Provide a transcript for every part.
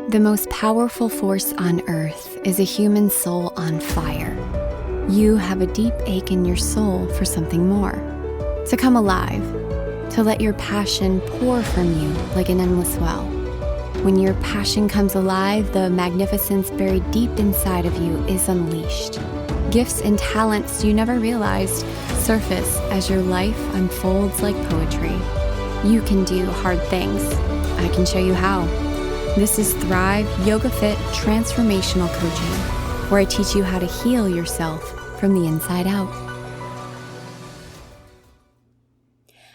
The most powerful force on earth is a human soul on fire. You have a deep ache in your soul for something more, to come alive, to let your passion pour from you like an endless well. When your passion comes alive, the magnificence buried deep inside of you is unleashed. Gifts and talents you never realized surface as your life unfolds like poetry. You can do hard things. I can show you how. This is Thrive Yoga Fit Transformational Coaching, where I teach you how to heal yourself from the inside out.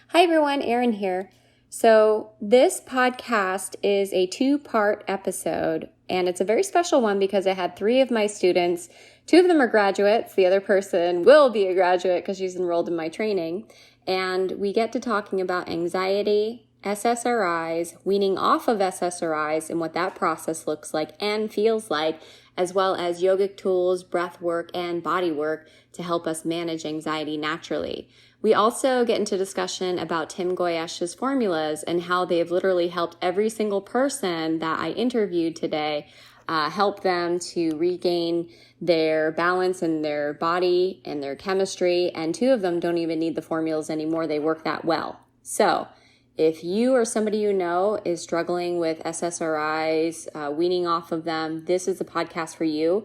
Hi everyone, Erin here. So this podcast is a 2-part episode, and it's a very special one because I had 3 of my students. 2 of them are graduates. The other person will be a graduate because she's enrolled in my training. And we get to talking about anxiety, SSRIs, weaning off of SSRIs and what that process looks like and feels like, as well as yogic tools, breath work, and body work to help us manage anxiety naturally. We also get into discussion about Goyetche's Formulas and how they've literally helped every single person that I interviewed today help them to regain their balance in their body and their chemistry. And 2 of them don't even need the formulas anymore. They work that well. So if you or somebody you know is struggling with SSRIs, weaning off of them, this is a podcast for you.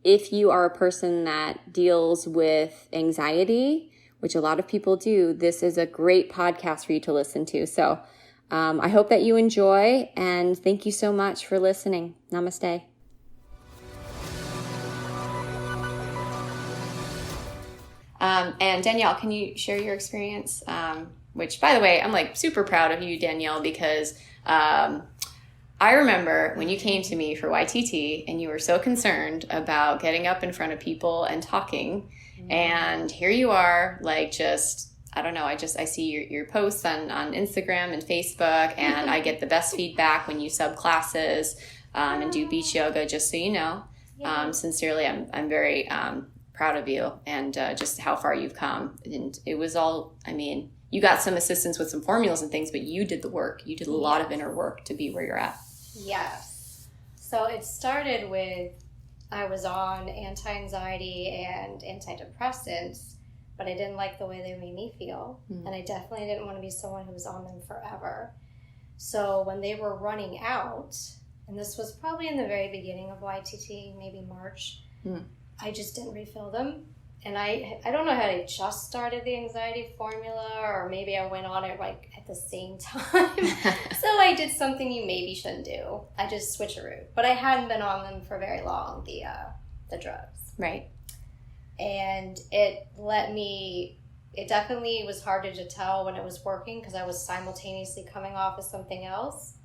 If you are a person that deals with anxiety, which a lot of people do, this is a great podcast for you to listen to. So I hope that you enjoy, and thank you so much for listening. Namaste. And Danielle, can you share your experience? Which, by the way, I'm like super proud of you, Danielle, because I remember when you came to me for YTT and you were so concerned about getting up in front of people and talking. Mm-hmm. And here you are, like, just, I don't know, I see your posts on Instagram and Facebook, and I get the best feedback when you sub classes and do beach yoga, just so you know. Yeah. Sincerely, I'm very proud of you and just how far you've come. And it was all, you got some assistance with some formulas and things, but you did the work. You did a lot of inner work to be where you're at. Yes. So it started with, I was on anti-anxiety and antidepressants, but I didn't like the way they made me feel. And I definitely didn't want to be someone who was on them forever. So when they were running out, and this was probably in the very beginning of YTT, maybe March, I just didn't refill them. And I don't know how I just started the anxiety formula, or maybe I went on it like at the same time. So I did something you maybe shouldn't do. I just switched a route. But I hadn't been on them for very long, the drugs. Right. And it definitely was harder to tell when it was working because I was simultaneously coming off of something else.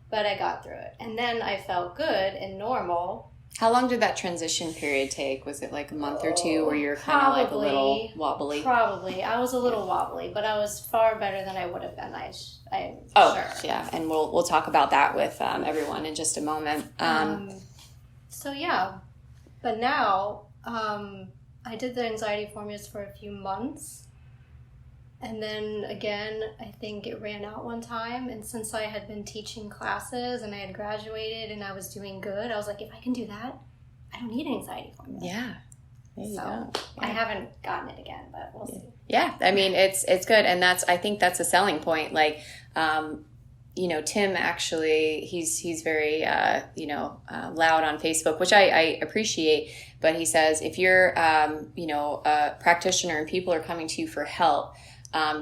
But I got through it. And then I felt good and normal. How long did that transition period take? Was it like a month or 2 where you're kind of like a little wobbly? Probably. I was a little wobbly, but I was far better than I would have been. I'm sure. Yeah, and we'll talk about that with everyone in just a moment. So yeah, but now I did the anxiety formulas for a few months, and then again, I think it ran out one time. And since I had been teaching classes and I had graduated and I was doing good, I was like, if I can do that, I don't need an anxiety formula. Yeah. There you go. Yeah. I haven't gotten it again, but we'll see. Yeah. It's good. And I think that's a selling point. Like, Tim actually, he's very, loud on Facebook, which I appreciate, but he says, if you're, a practitioner and people are coming to you for help,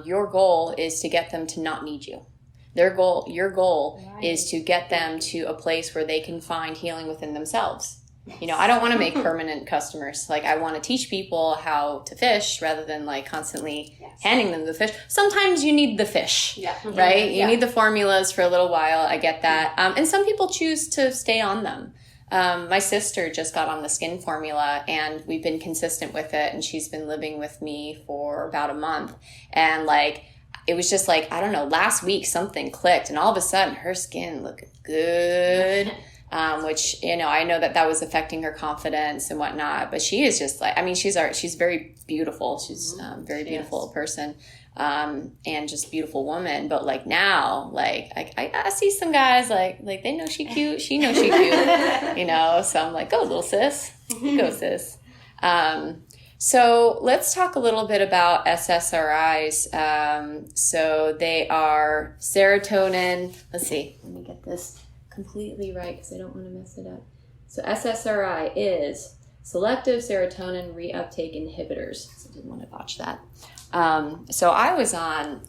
your goal is to get them to not need you. Your goal is to get them to a place where they can find healing within themselves. Yes. I don't want to make permanent customers. Like, I want to teach people how to fish rather than like constantly handing them the fish. Sometimes you need the fish, right? You need the formulas for a little while. I get that. And some people choose to stay on them. My sister just got on the skin formula and we've been consistent with it, and she's been living with me for about a month. And like, it was just like, I don't know, last week something clicked and all of a sudden her skin looked good. Which, I know that was affecting her confidence and whatnot, but she is just like, she's very beautiful. She's a very beautiful person. and just beautiful woman. But like now, like I see some guys like they know she cute, she knows she cute, you know. So I'm like, go little sis, go sis. So let's talk a little bit about SSRIs. So they are serotonin. Let's see. Let me get this completely right because I don't want to mess it up. So SSRI is selective serotonin reuptake inhibitors. So I didn't want to botch that. So I was on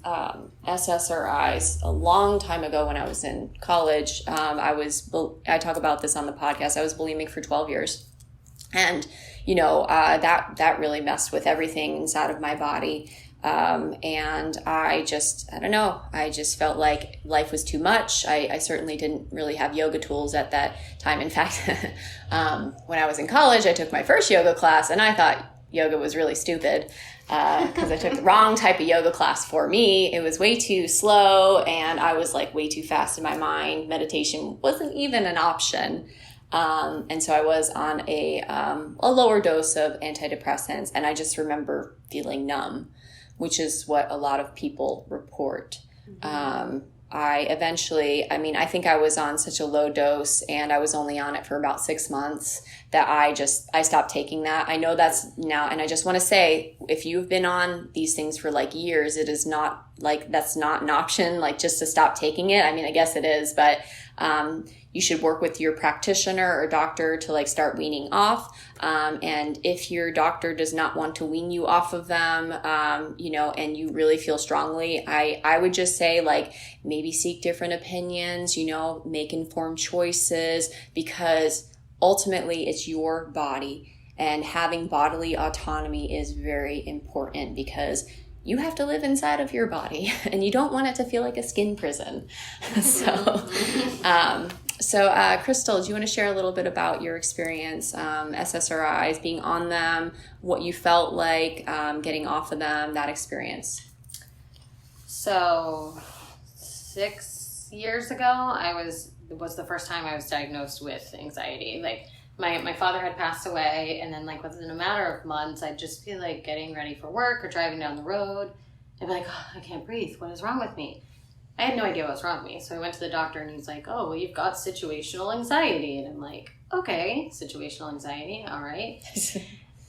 SSRIs a long time ago when I was in college. I talk about this on the podcast. I was bulimic for 12 years. And, you know, that really messed with everything inside of my body. And I don't know, I just felt like life was too much. I certainly didn't really have yoga tools at that time. In fact, when I was in college, I took my first yoga class and I thought yoga was really stupid, because I took the wrong type of yoga class for me. It was way too slow and I was like way too fast in my mind. Meditation wasn't even an option. And so I was on a lower dose of antidepressants, and I just remember feeling numb, which is what a lot of people report. Mm-hmm. I think I was on such a low dose and I was only on it for about 6 months that I stopped taking that. I know that's now, and I just want to say, if you've been on these things for like years, it is not like, that's not an option, like just to stop taking it. I mean, I guess it is, but, you should work with your practitioner or doctor to like start weaning off. And if your doctor does not want to wean you off of them, and you really feel strongly, I would just say like maybe seek different opinions, make informed choices, because ultimately it's your body, and having bodily autonomy is very important because you have to live inside of your body and you don't want it to feel like a skin prison. So, Crystal, do you want to share a little bit about your experience, SSRIs, being on them, what you felt like getting off of them, that experience? So 6 years ago, was the first time I was diagnosed with anxiety. Like my father had passed away, and then like within a matter of months, I'd just be like getting ready for work or driving down the road. I'd be like, oh, I can't breathe. What is wrong with me? I had no idea what was wrong with me. So I went to the doctor and he's like, oh, well, you've got situational anxiety. And I'm like, okay, situational anxiety. All right.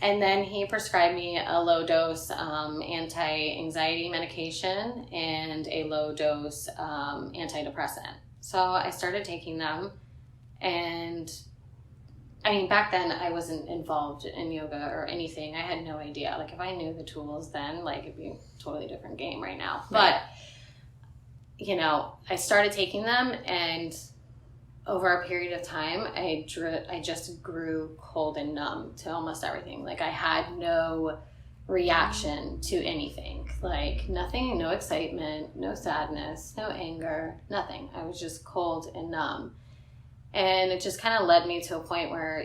And then he prescribed me a low dose anti-anxiety medication and a low dose antidepressant. So I started taking them, and I mean, back then I wasn't involved in yoga or anything. I had no idea. Like if I knew the tools then, like it'd be a totally different game right now. Right. But I started taking them, and over a period of time, I just grew cold and numb to almost everything. Like I had no reaction to anything, like nothing, no excitement, no sadness, no anger, nothing. I was just cold and numb. And it just kind of led me to a point where,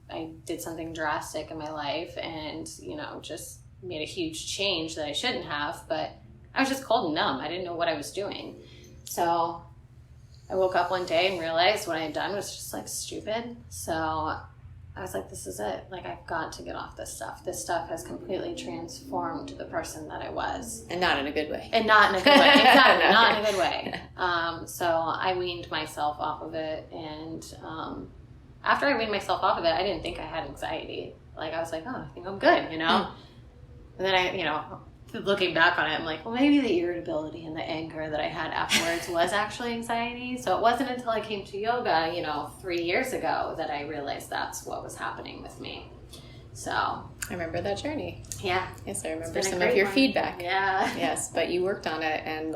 I did something drastic in my life and, just made a huge change that I shouldn't have, but I was just cold and numb. I didn't know what I was doing. So I woke up one day and realized what I had done was just like stupid. So I was like, this is it. Like, I've got to get off this stuff. This stuff has completely transformed the person that I was. And not in a good way. And not in a good way. Exactly. Not in a good way. So I weaned myself off of it. And after I weaned myself off of it, I didn't think I had anxiety. Like, I was like, oh, I think I'm good, And then looking back on it, I'm like, well, maybe the irritability and the anger that I had afterwards was actually anxiety. So it wasn't until I came to yoga, 3 years ago that I realized that's what was happening with me. So I remember that journey. Yeah. Yes, I remember some of your feedback. Yeah. Yes, but you worked on it, and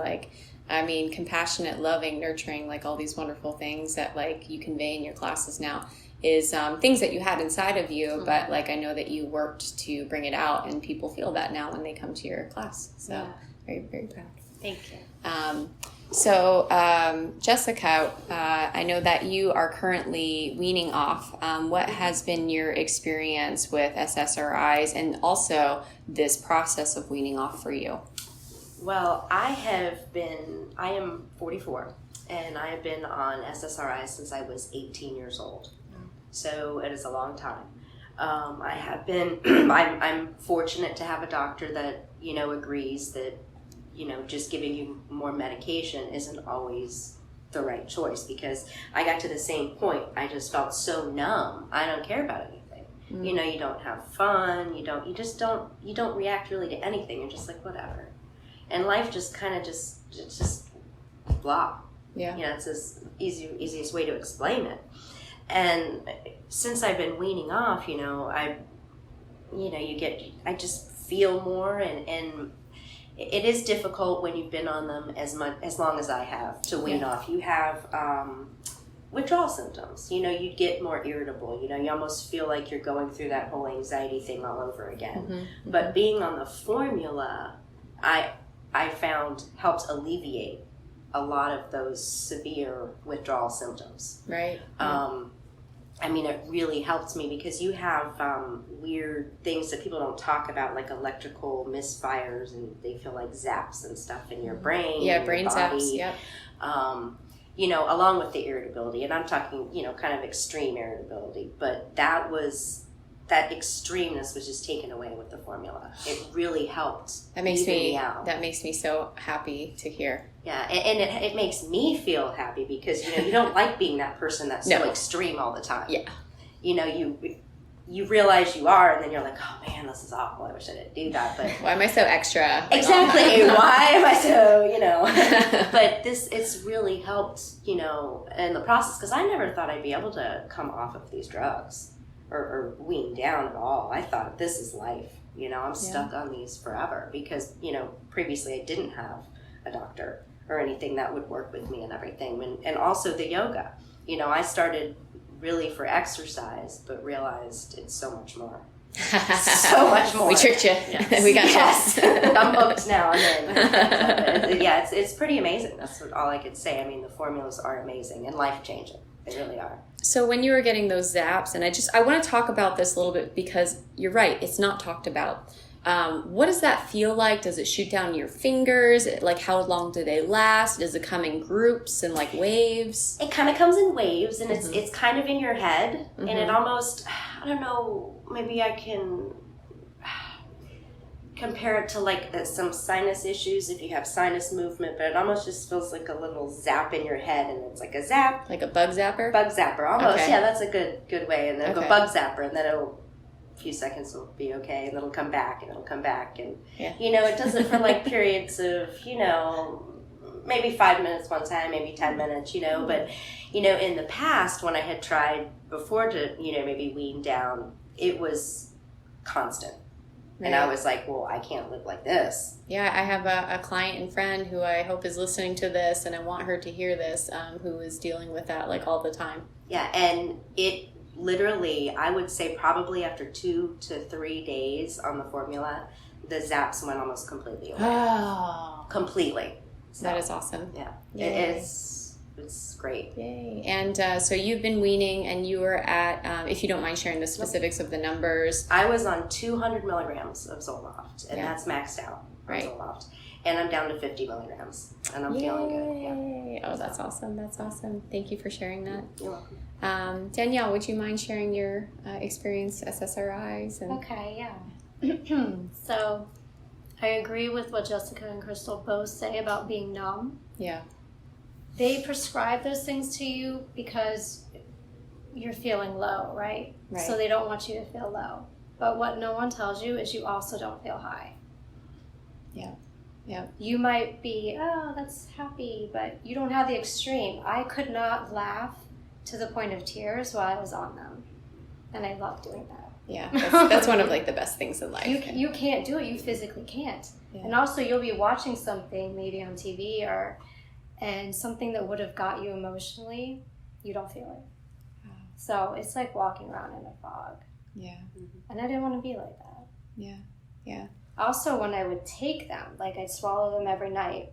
compassionate, loving, nurturing, like all these wonderful things that like you convey in your classes now is things that you had inside of you, mm-hmm. but like I know that you worked to bring it out, and people feel that now when they come to your class. So yeah. Very, very proud. Thank you. Jessica, I know that you are currently weaning off. What has been your experience with SSRIs, and also this process of weaning off for you? Well, I am 44, and I have been on SSRIs since I was 18 years old. So it is a long time. I have been, I'm fortunate to have a doctor that, agrees that just giving you more medication isn't always the right choice, because I got to the same point. I just felt so numb. I don't care about anything. You don't have fun. You don't react really to anything. You're just like, whatever. And life just kind of just blah. Yeah. It's the easiest way to explain it. And since I've been weaning off, I just feel more, and it is difficult when you've been on them as long as I have to wean off. You have withdrawal symptoms. You get more irritable. You almost feel like you're going through that whole anxiety thing all over again. But being on the formula, I found helps alleviate a lot of those severe withdrawal symptoms. Right. It really helped me, because you have weird things that people don't talk about, like electrical misfires, and they feel like zaps and stuff in your brain. Yeah, brain your body. zaps, yep. Along with the irritability. And I'm talking, kind of extreme irritability. But that extremeness was just taken away with the formula. It really helped. That makes me so happy to hear. Yeah, and it makes me feel happy, because you don't like being that person that's so extreme all the time. Yeah, you realize you are, and then you're like, oh man, this is awful. I wish I didn't do that. But why am I so extra? Exactly. Why am I so But it's really helped in the process, because I never thought I'd be able to come off of these drugs or wean down at all. I thought, this is life. I'm stuck on these forever, because previously I didn't have a doctor or anything that would work with me and everything. And also the yoga. I started really for exercise, but realized it's so much more. So much more. We tricked you. Yes. We got you. I'm hooked now. It's pretty amazing. That's all I could say. The formulas are amazing and life-changing. They really are. So when you were getting those zaps, and I want to talk about this a little bit, because you're right, it's not talked about. What does that feel like? Does it shoot down your fingers? Like, how long do they last? Does it come in groups and like waves? It kind of comes in waves, and it's kind of in your head, and it almost, I don't know, maybe I can compare it to like some sinus issues if you have sinus movement, but it almost just feels like a little zap in your head, and it's like a zap. Like a bug zapper? Bug zapper, almost. Okay. Yeah, that's a good way. And then a bug zapper, and then a few seconds will be okay, and then it'll come back, and it does it for like periods of, maybe 5 minutes one time, maybe 10 minutes, but, in the past, when I had tried before to, maybe wean down, it was constant. Right. And I was like, well, I can't live like this. Yeah, I have a client and friend who I hope is listening to this, and I want her to hear this, who is dealing with that like all the time. Yeah, and it literally, I would say probably after 2 to 3 days on the formula, the zaps went almost completely away. Oh. Completely. So, that is awesome. Yeah. Yay. It's great. Yay. And so you've been weaning, and you were at, if you don't mind sharing the specifics of the numbers. I was on 200 milligrams of Zoloft, and that's maxed out on Zoloft. And I'm down to 50 milligrams, and I'm feeling good. Yeah. Oh, that's awesome. That's awesome. Thank you for sharing that. You're welcome. Danielle, would you mind sharing your experience SSRIs? Okay, yeah. So I agree with what Jessica and Crystal both say about being numb. Yeah. They prescribe those things to you because you're feeling low, right? So they don't want you to feel low. But what no one tells you is you also don't feel high. Yeah. Yeah. You might be, oh, that's happy, but you don't have the extreme. I could not laugh to the point of tears while I was on them. And I love doing that. Yeah, that's one of like the best things in life. You can't do it. You physically can't. Yeah. And also you'll be watching something maybe on TV and something that would have got you emotionally, you don't feel it. Wow. So it's like walking around in a fog. Yeah. And I didn't want to be like that. Yeah. Yeah. Also, when I would take them, like I'd swallow them every night,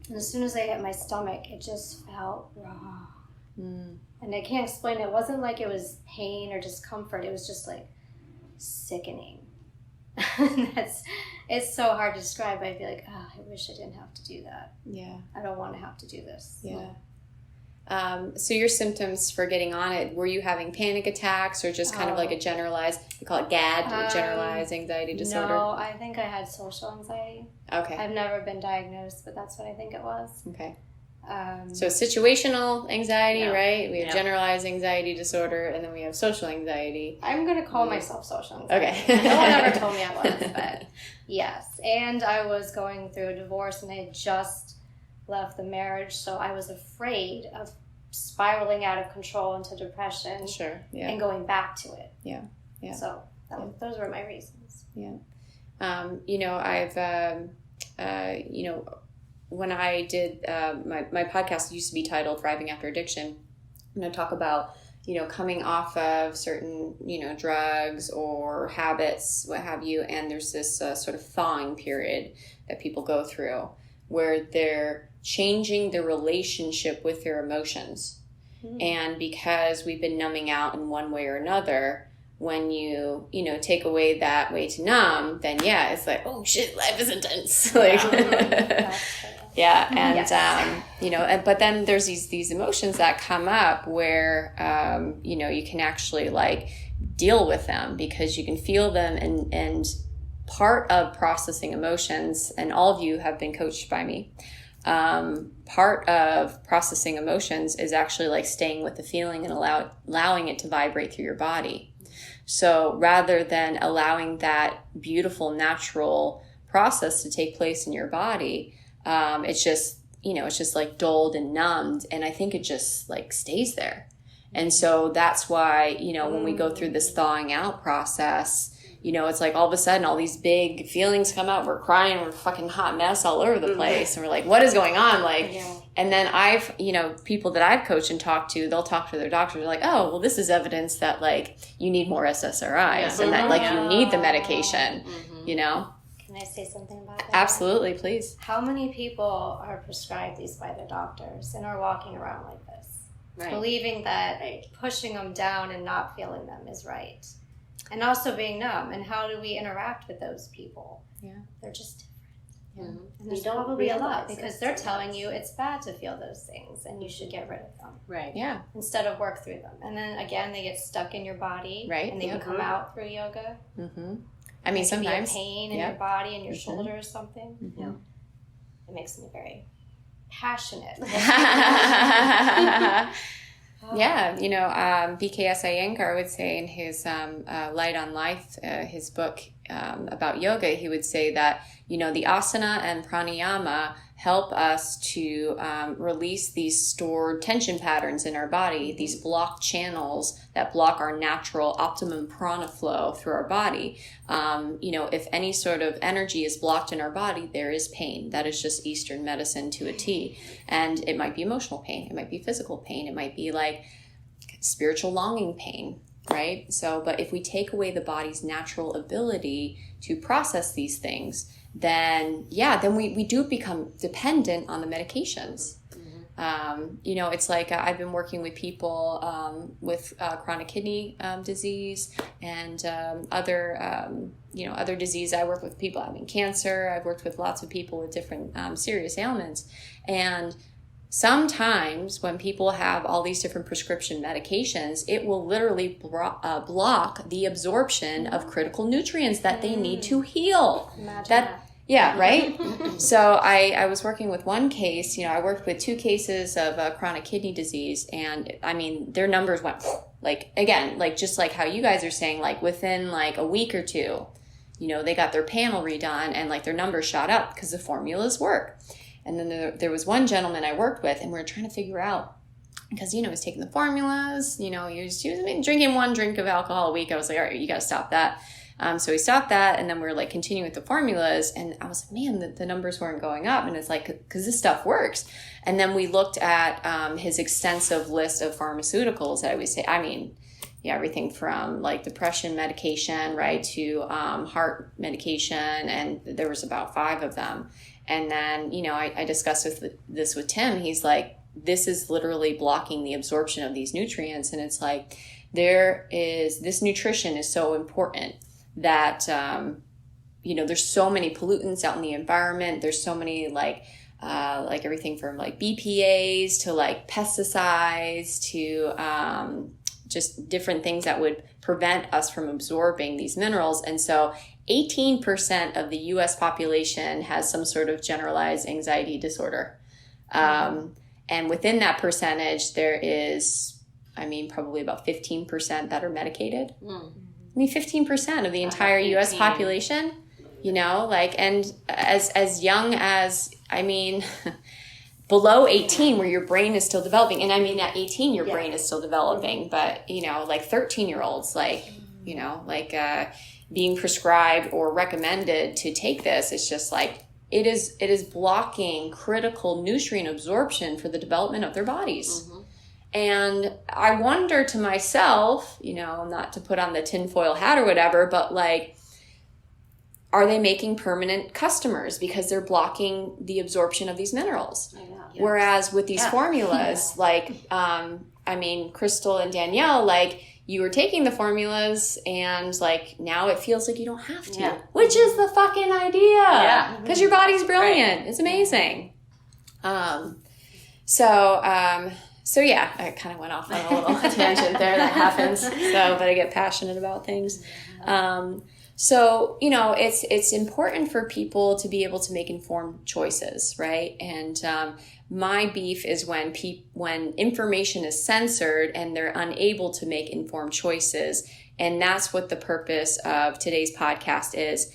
and as soon as they hit my stomach, it just felt raw. And I can't explain it. It wasn't like it was pain or discomfort. It was just like sickening. It's so hard to describe, but I'd be like, oh, I wish I didn't have to do that. Yeah. I don't want to have to do this. Yeah. So your symptoms for getting on it, were you having panic attacks or just kind of like a generalized, we call it GAD, generalized anxiety disorder? No, I think I had social anxiety. Okay. I've never been diagnosed, but that's what I think it was. Okay. So situational anxiety, right? We have generalized anxiety disorder, and then we have social anxiety. I'm going to call myself social anxiety. Okay. No one ever told me I was, but yes. And I was going through a divorce, and I had just left the marriage, so I was afraid of spiraling out of control into depression. Sure. Yeah. And going back to it. Yeah. Yeah. So those were my reasons. Yeah. I've when I did my podcast used to be titled Thriving After Addiction, and I talk about coming off of certain drugs or habits, what have you, and there's this sort of thawing period that people go through where they're changing their relationship with their emotions. And because we've been numbing out in one way or another, when you take away that way to numb, then it's like, oh shit, life is intense. Like, and but then there's these emotions that come up where you can actually like deal with them because you can feel them, and part of processing emotions, and all of you have been coached by me. Part of processing emotions is actually like staying with the feeling and allowing it to vibrate through your body. So rather than allowing that beautiful natural process to take place in your body, it's just like dulled and numbed, and I think it just like stays there. And so that's why when we go through this thawing out process, it's like all of a sudden all these big feelings come out. We're crying, we're a fucking hot mess all over the place, and we're like, what is going on? Like, and then I've, people that I've coached and talked to, they'll talk to their doctors. They're like, oh, well, this is evidence that like you need more SSRIs and that like you need the medication, Can I say something about that? Absolutely, please. How many people are prescribed these by their doctors and are walking around like this, believing that pushing them down and not feeling them is right? And also being numb. And how do we interact with those people? Yeah. They're just different. Yeah. And there's probably a lot because they're telling you it's bad to feel those things and you should get rid of them. Right. Yeah. Instead of work through them. And then again, they get stuck in your body. Right. And they can come out through yoga. Mm-hmm. I mean, sometimes. Be a pain in your body and your shoulder or something. Mm-hmm. Yeah. It makes me very passionate. Yeah, BKS Iyengar would say in his Light on Life, his book about yoga, he would say that, the asana and pranayama help us to release these stored tension patterns in our body, these blocked channels that block our natural optimum prana flow through our body. If any sort of energy is blocked in our body, there is pain. That is just Eastern medicine to a T. And it might be emotional pain. It might be physical pain. It might be like spiritual longing pain, right? So, but if we take away the body's natural ability to process these things, then we do become dependent on the medications. It's like I've been working with people with chronic kidney disease and other disease. I work with people having cancer. I've worked with lots of people with different serious ailments. And sometimes when people have all these different prescription medications, it will literally block the absorption of critical nutrients that they need to heal. Imagine that. Yeah, right? So I was working with one case, I worked with 2 cases of chronic kidney disease, and I mean, their numbers went just like how you guys are saying, like within like a week or 2, they got their panel redone and like their numbers shot up because the formulas work. And then there was one gentleman I worked with, and we were trying to figure out, because, he was taking the formulas, he was drinking 1 drink of alcohol a week. I was like, all right, you got to stop that. So we stopped that, and then we were like continuing with the formulas, and I was like, man, the numbers weren't going up, and it's like, because this stuff works. And then we looked at his extensive list of pharmaceuticals that I would say, everything from like depression medication, right, to heart medication, and there was about 5 of them. And then, I discussed this with Tim. He's like, this is literally blocking the absorption of these nutrients, and it's like, this nutrition is so important that, there's so many pollutants out in the environment. There's so many like like everything from like BPAs to like pesticides to just different things that would prevent us from absorbing these minerals. And so 18% of the US population has some sort of generalized anxiety disorder. And within that percentage, there is, I mean, probably about 15% that are medicated. I mean, 15% of the entire US population, you know, like, and as young as, I mean, below 18 where your brain is still developing. And I mean, at 18, your brain is still developing, but, you know, like 13-year-olds, like, you know, like being prescribed or recommended to take this, it's just like, it is blocking critical nutrient absorption for the development of their bodies. And I wonder to myself, you know, not to put on the tinfoil hat or whatever, but like, are they making permanent customers because they're blocking the absorption of these minerals? Whereas with these formulas, like, I mean, Crystal and Danielle, like, you were taking the formulas and like now it feels like you don't have to, which is the fucking idea. Because your body's brilliant. It's amazing. So yeah, I kind of went off on a little tangent there. That happens. So, but I get passionate about things. So, you know, it's important for people to be able to make informed choices, right? And my beef is when information is censored and they're unable to make informed choices. And that's what the purpose of today's podcast is.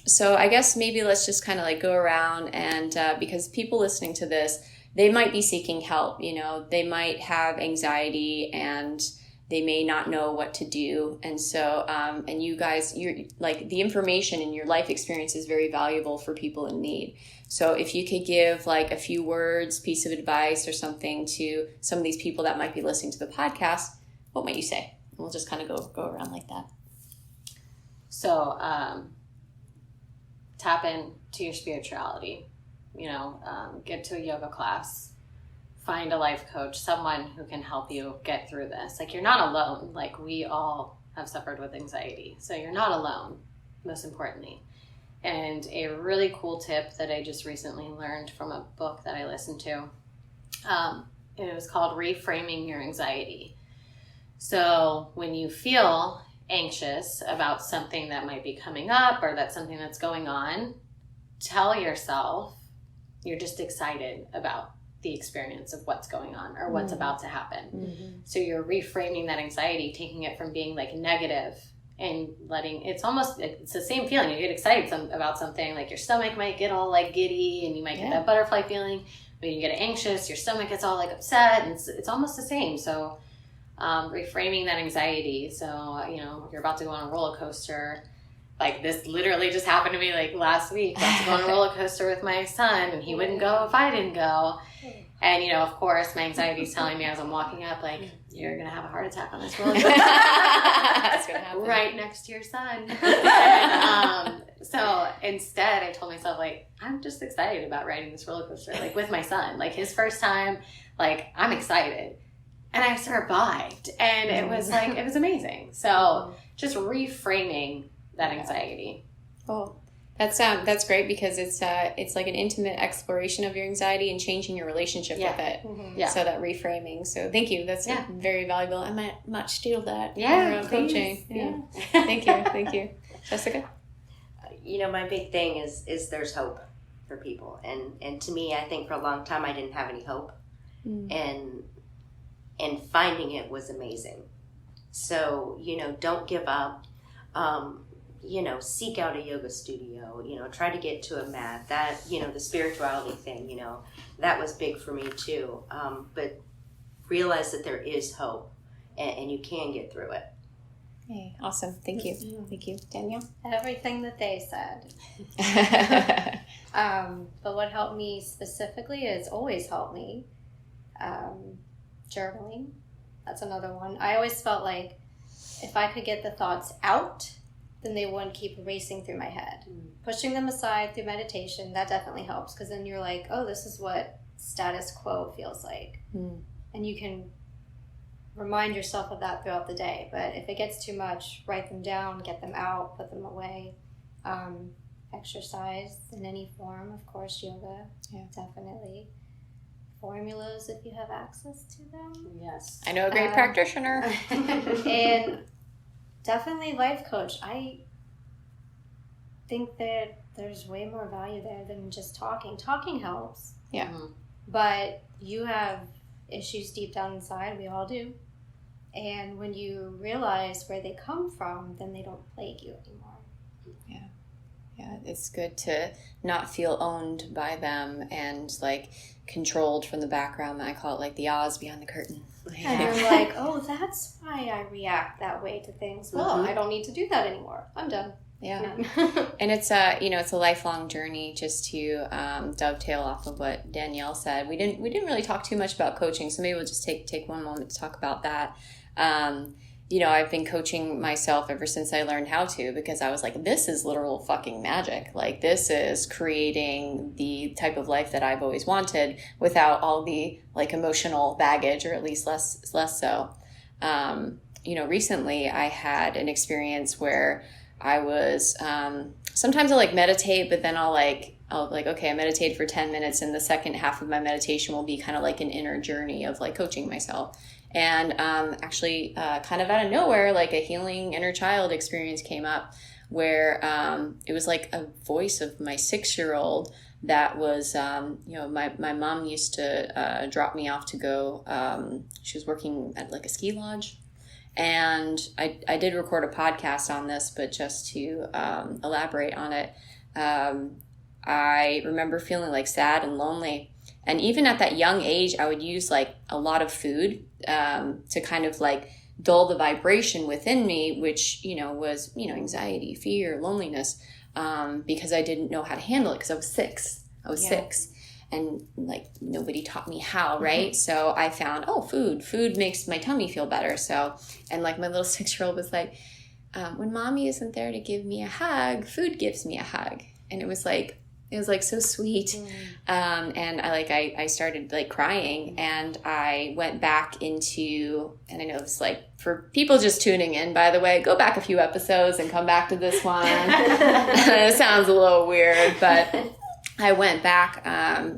So I guess maybe let's just kind of like go around and because people listening to this, they might be seeking help, you know, they might have anxiety and they may not know what to do. And so, and you guys, you're like the information in your life experience is very valuable for people in need. So if you could give like a few words, piece of advice or something to some of these people that might be listening to the podcast, what might you say? We'll just kind of go around like that. So, tap into your spirituality, you know, get to a yoga class, find a life coach, someone who can help you get through this. Like, you're not alone. Like, we all have suffered with anxiety. So you're not alone, most importantly. And a really cool tip that I just recently learned from a book that I listened to, it was called Reframing Your Anxiety. So when you feel anxious about something that might be coming up or that's something that's going on, tell yourself you're just excited about the experience of what's going on or what's about to happen. So you're reframing that anxiety, taking it from being like negative and letting, it's the same feeling. You get excited about something, like your stomach might get all like giddy and you might get that butterfly feeling. When you get anxious, your stomach gets all like upset, and it's almost the same. So reframing that anxiety. So, you know, you're about to go on a roller coaster. Like, this literally just happened to me like last week. About to go on a roller coaster with my son, and he wouldn't go if I didn't go. And, you know, of course, my anxiety is telling me as I'm walking up, like, you're going to have a heart attack on this roller coaster. That's going to happen. Right next to your son. And, so instead, I told myself, like, I'm just excited about riding this roller coaster, like, with my son. Like, his first time, like, I'm excited. And I survived. And it was, like, it was amazing. So just reframing that anxiety. Cool. That's great because it's like an intimate exploration of your anxiety and changing your relationship with it. So that reframing. So thank you. That's very valuable. I might much steal that. Coaching. Yeah. Thank you. Jessica? You know, my big thing is there's hope for people, and to me, I think for a long time I didn't have any hope, and finding it was amazing. So, you know, don't give up. You know, seek out a yoga studio, you know, try to get to a mat. That, you know, the spirituality thing, you know, that was big for me too. But realize that there is hope and you can get through it. Hey, awesome. Thank you. Thank you. Danielle? Everything that they said. But what helped me specifically is always helped me. Journaling. That's another one. I always felt like if I could get the thoughts out, then they wouldn't keep racing through my head. Pushing them aside through meditation, that definitely helps, because then you're like, oh, this is what status quo feels like. And you can remind yourself of that throughout the day. But if it gets too much, write them down, get them out, put them away. exercise in any form, of course, yoga, definitely. Formulas if you have access to them. Yes. I know a great practitioner. And definitely life coach. I think that there's way more value there than just talking. Talking helps. Yeah. But you have issues deep down inside. We all do. And when you realize where they come from, then they don't plague you anymore. Yeah, it's good to not feel owned by them and like controlled from the background. I call it like the Oz behind the curtain. And you're like, oh, that's why I react that way to things. Well, I don't need to do that anymore. I'm done. Yeah. And it's it's a lifelong journey. Just to dovetail off of what Danielle said. We didn't really talk too much about coaching, so maybe we'll just take one moment to talk about that. I've been coaching myself ever since I learned how to, because I was like, this is literal fucking magic. Like, this is creating the type of life that I've always wanted without all the like emotional baggage, or at least less so. Recently I had an experience where I was, sometimes I'll like meditate, but then I'll okay, I meditated for 10 minutes and the second half of my meditation will be kind of like an inner journey of like coaching myself. And actually, kind of out of nowhere, like a healing inner child experience came up where it was like a voice of my 6-year-old that was, my mom used to drop me off to go, she was working at like a ski lodge. And I did record a podcast on this, but just to elaborate on it, I remember feeling like sad and lonely. And even at that young age, I would use like a lot of food to kind of like dull the vibration within me, which, was, anxiety, fear, loneliness, because I didn't know how to handle it because I was 6. Six. And like nobody taught me how, right? So I found, food makes my tummy feel better. So, and like my little 6-year-old was like, when mommy isn't there to give me a hug, food gives me a hug. And it was like so sweet. And I started like crying, and I went back into, and I know this, like, for people just tuning in, by the way, go back a few episodes and come back to this one. It sounds a little weird, but I went back,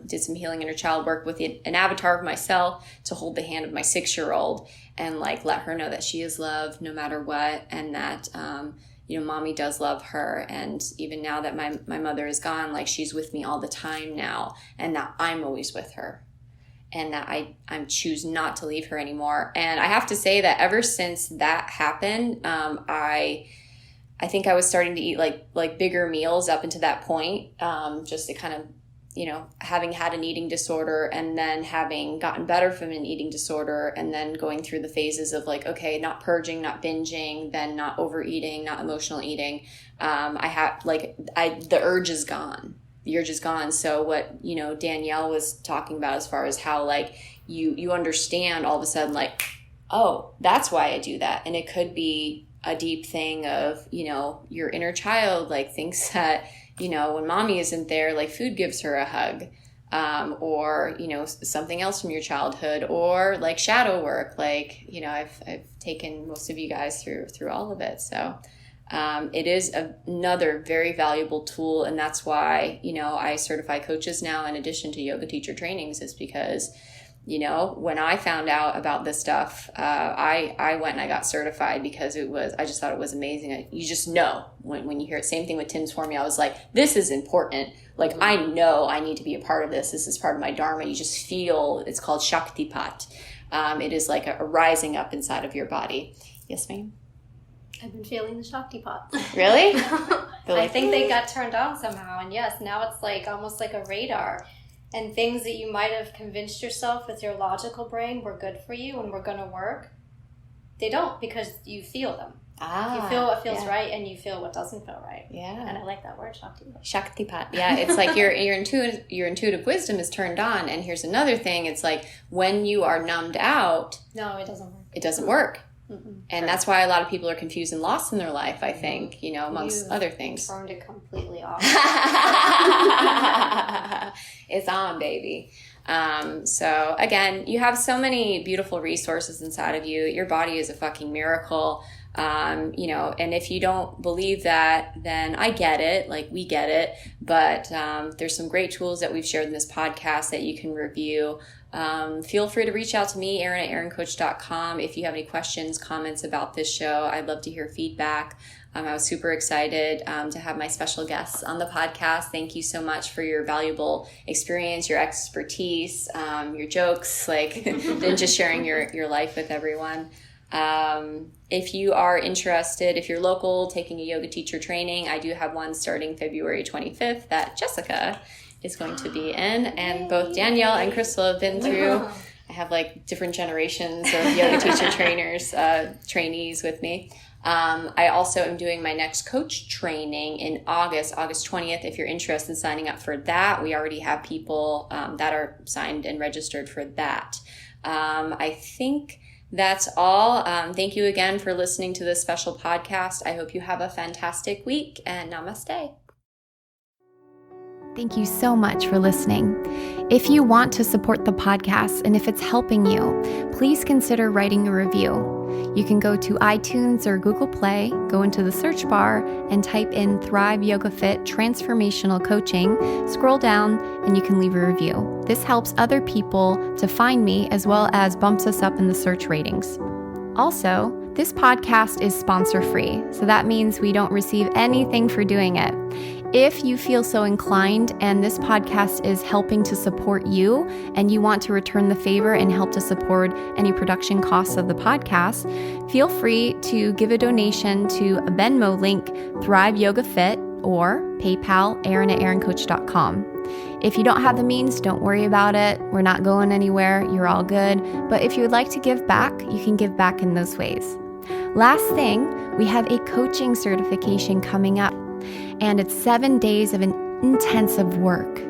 did some healing inner child work with an avatar of myself to hold the hand of my 6-year-old and like let her know that she is loved no matter what, and that mommy does love her. And even now that my mother is gone, like, she's with me all the time now, and that I'm always with her, and that I choose not to leave her anymore. And I have to say that ever since that happened, I think I was starting to eat like bigger meals up until that point, just to kind of, having had an eating disorder and then having gotten better from an eating disorder, and then going through the phases of like, okay, not purging, not binging, then not overeating, not emotional eating. The urge is gone. The urge is gone. So what, Danielle was talking about as far as how like you understand all of a sudden, like, oh, that's why I do that. And it could be a deep thing of, your inner child, like, thinks that, when mommy isn't there, like, food gives her a hug, or, something else from your childhood, or like shadow work. Like, I've taken most of you guys through all of it. So, it is another very valuable tool. And that's why, I certify coaches now in addition to yoga teacher trainings, is because, when I found out about this stuff, I went and I got certified because I just thought it was amazing. You just know when you hear it. Same thing with Tim's formula. I was like, this is important. Like, I know I need to be a part of this. This is part of my dharma. You just feel, it's called Shaktipat. It is like a rising up inside of your body. Yes, ma'am? I've been feeling the Shaktipat. Really? I think they got turned on somehow. And yes, now it's like almost like a radar. And things that you might have convinced yourself with your logical brain were good for you and were going to work, they don't, because you feel them. You feel what feels right, and you feel what doesn't feel right. Yeah. And I like that word, Shaktipat. Shaktipat. Yeah, it's like your intuitive wisdom is turned on. And here's another thing. It's like when you are numbed out. No, it doesn't work. It doesn't work. And that's why a lot of people are confused and lost in their life, I think, amongst other things. Turned it completely off. It's on, baby. So again, you have so many beautiful resources inside of you. Your body is a fucking miracle. And if you don't believe that, then I get it, like we get it, but there's some great tools that we've shared in this podcast that you can review. Feel free to reach out to me, Erin at erincoach.com. If you have any questions, comments about this show, I'd love to hear feedback. I was super excited to have my special guests on the podcast. Thank you so much for your valuable experience, your expertise, your jokes, and just sharing your life with everyone. If you are interested, if you're local, taking a yoga teacher training, I do have one starting February 25th that Jessica is going to be in, and both Danielle and Crystal have been through. I have different generations of yoga teacher trainees with me. I also am doing my next coach training in August 20th. If you're interested in signing up for that, we already have people that are signed and registered for that. I think that's all. Thank you again for listening to this special podcast. I hope you have a fantastic week, and namaste. Thank you so much for listening. If you want to support the podcast and if it's helping you, please consider writing a review. You can go to iTunes or Google Play, go into the search bar and type in Thrive Yoga Fit Transformational Coaching, scroll down, and you can leave a review. This helps other people to find me as well as bumps us up in the search ratings. Also, this podcast is sponsor-free, so that means we don't receive anything for doing it. If you feel so inclined and this podcast is helping to support you and you want to return the favor and help to support any production costs of the podcast, feel free to give a donation to a Venmo link, Thrive Yoga Fit, or PayPal, Erin at erincoach.com. If you don't have the means, don't worry about it. We're not going anywhere. You're all good. But if you would like to give back, you can give back in those ways. Last thing, we have a coaching certification coming up, and it's 7 days of an intensive work,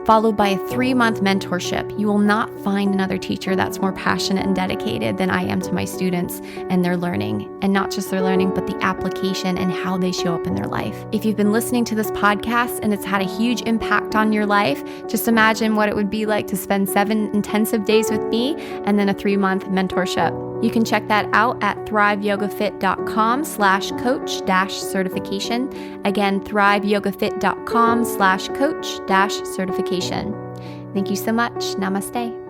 followed by a 3-month mentorship. You will not find another teacher that's more passionate and dedicated than I am to my students and their learning. And not just their learning, but the application and how they show up in their life. If you've been listening to this podcast and it's had a huge impact on your life, just imagine what it would be like to spend 7 intensive days with me and then a 3-month mentorship. You can check that out at thriveyogafit.com/coach-certification. Again, thriveyogafit.com/coach-certification. Thank you so much. Namaste.